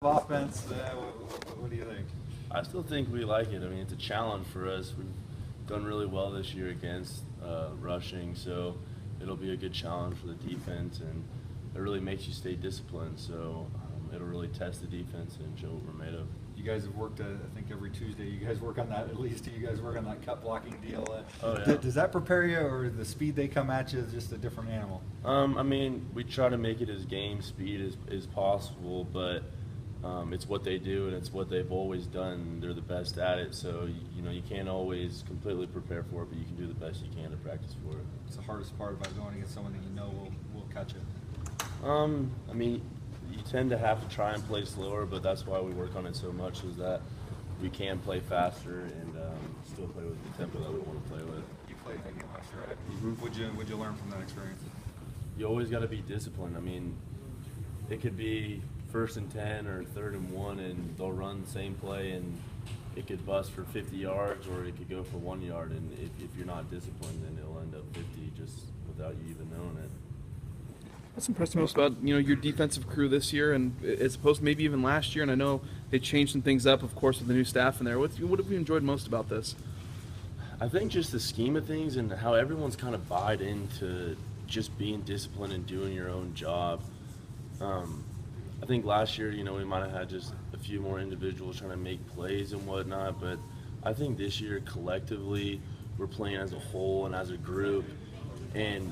offense. What do you think? I still think we like it. I mean, it's a challenge for us. We've done really well this year against rushing, so it'll be a good challenge for the defense, and it really makes you stay disciplined. So it'll really test the defense and show what we're made of. You guys have worked, I think, every Tuesday. You guys work on that, at least you guys work on that cut blocking deal. Oh, yeah. Does that prepare you, or the speed they come at you is just a different animal? I mean, we try to make it as game speed as possible, but it's what they do, and it's what they've always done. They're the best at it, so you can't always completely prepare for it, but you can do the best you can to practice for it. What's the hardest part about going against someone that you know will catch it? I mean, you tend to have to try and play slower, but that's why we work on it so much, is that we can play faster and still play with the tempo that we want to play with. You played that game last year, right? Mm-hmm. Would you learn from that experience? You always got to be disciplined. I mean, it could be 1st and 10 or 3rd and 1, and they'll run the same play, and it could bust for 50 yards, or it could go for 1 yard. And if you're not disciplined, then it'll end up 50 just without you even knowing it. What's impressed me most about your defensive crew this year, and as opposed to maybe even last year? And I know they changed some things up, of course, with the new staff in there. What have you enjoyed most about this? I think just the scheme of things and how everyone's kind of bought into just being disciplined and doing your own job. I think last year, we might have had just a few more individuals trying to make plays and whatnot, but I think this year collectively we're playing as a whole and as a group. And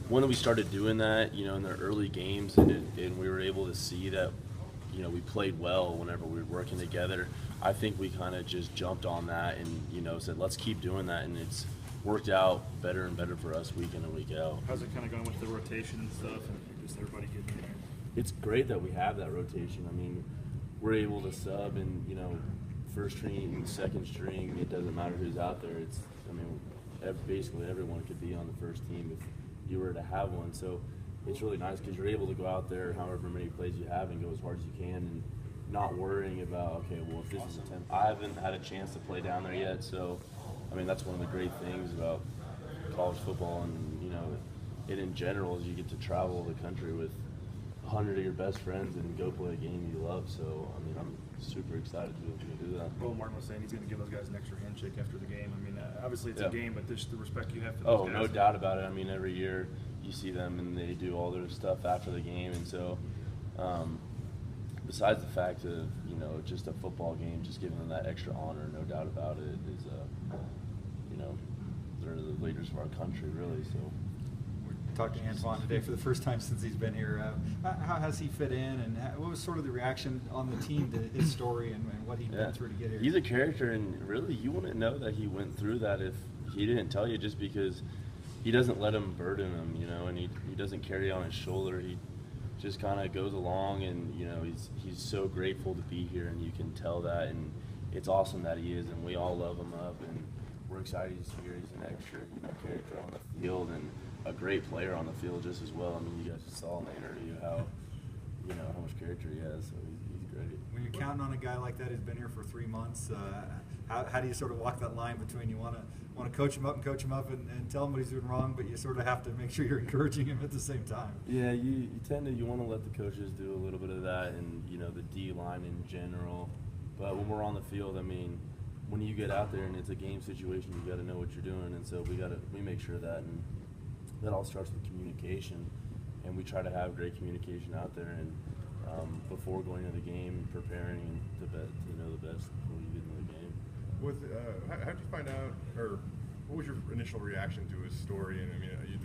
when we started doing that, in the early games, and we were able to see that, we played well whenever we were working together, I think we kind of just jumped on that and, said, let's keep doing that. And it's worked out better and better for us week in and week out. How's it kind of going with the rotation and stuff, and just everybody getting in there? It's great that we have that rotation. I mean, we're able to sub and, first string, second string, it doesn't matter who's out there. Basically everyone could be on the first team if you were to have one. So it's really nice because you're able to go out there however many plays you have and go as hard as you can, and not worrying about, okay, well, if this is a 10, I haven't had a chance to play down there yet. So, that's one of the great things about college football and, it in general is you get to travel the country with 100 of your best friends and go play a game you love. So, I'm super excited to be able to do that. Well, Martin was saying he's going to give those guys an extra handshake after the game. Obviously it's a game, but just the respect you have for those guys. Oh, no doubt about it. Every year you see them and they do all their stuff after the game. And so, besides the fact of, just a football game, just giving them that extra honor, no doubt about it, is, they're the leaders of our country, really. So. Talked to Antoine today for the first time since he's been here. How has he fit in, and what was sort of the reaction on the team to his story and what he'd been through to get here? He's a character, and really you wouldn't know that he went through that if he didn't tell you, just because he doesn't let him burden him, and he doesn't carry it on his shoulder. He just kind of goes along, and he's so grateful to be here, and you can tell that, and it's awesome that he is, and we all love him up, and we're excited he's here. He's an extra character on the field, and a great player on the field just as well. You guys saw in the interview how much character he has, so he's great. When you're counting on a guy like that who's been here for 3 months, how do you sort of walk that line between you want to coach him up and tell him what he's doing wrong, but you sort of have to make sure you're encouraging him at the same time? Yeah, you want to let the coaches do a little bit of that, and the D line in general. But when we're on the field, when you get out there and it's a game situation, you got to know what you're doing, and so we make sure that, and that all starts with communication, and we try to have great communication out there, and before going into the game, preparing the best before you get into the game. How did you find out, or what was your initial reaction to his story? And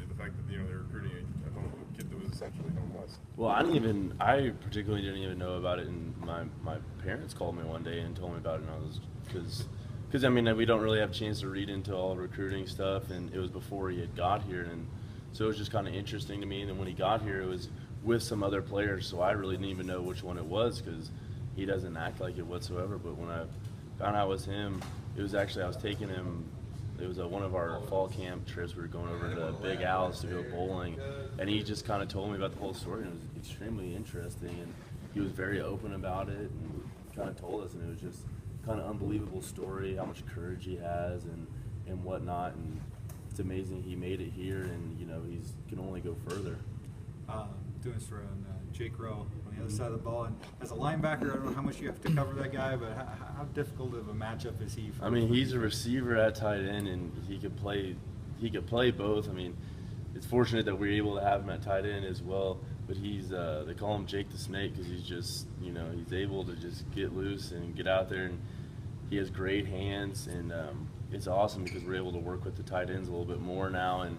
the fact that they're recruiting a kid that was essentially homeless. Well, I particularly didn't even know about it, and my parents called me one day and told me about it, and I was because we don't really have a chance to read into all recruiting stuff, and it was before he had got here, and so it was just kind of interesting to me. And then when he got here, it was with some other players, so I really didn't even know which one it was because he doesn't act like it whatsoever. But when I found out it was him, it was actually, I was taking him, it was one of our fall camp trips. We were going over to Big Al's to go bowling, and he just kind of told me about the whole story, and it was extremely interesting. And he was very open about it and kind of told us, and it was just kind of unbelievable story, how much courage he has and whatnot. And it's amazing he made it here, and he can only go further. Doing this for Jake Rowe on the other side of the ball. And as a linebacker, I don't know how much you have to cover that guy, but how difficult of a matchup is he? I mean, he's a receiver at tight end, and he could play both. I mean, it's fortunate that we're able to have him at tight end as well. But he's they call him Jake the Snake because he's just, you know, he's able to just get loose and get out there, and he has great hands, and it's awesome because we're able to work with the tight ends a little bit more now, and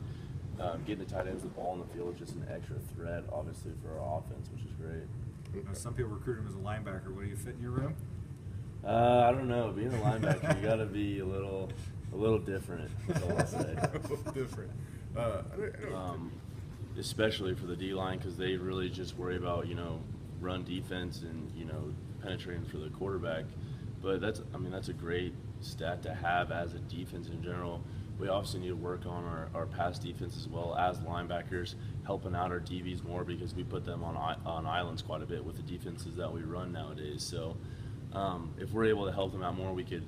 getting the tight ends the ball in the field is just an extra threat, obviously, for our offense, which is great. You know, some people recruit him as a linebacker. Would he fit in your room? I don't know. Being a linebacker, you got to be a little different. That's all I'll say. A little different. I know. Especially for the D-line, because they really just worry about, you know, run defense and, you know, penetrating for the quarterback. But that's a great stat to have as a defense in general. We obviously need to work on our pass defense as well as linebackers, helping out our DBs more because we put them on islands quite a bit with the defenses that we run nowadays. So if we're able to help them out more, we could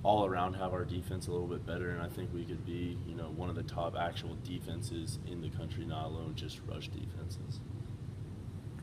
all around have our defense a little bit better, and I think we could be, you know, one of the top actual defenses in the country, not alone just rush defenses.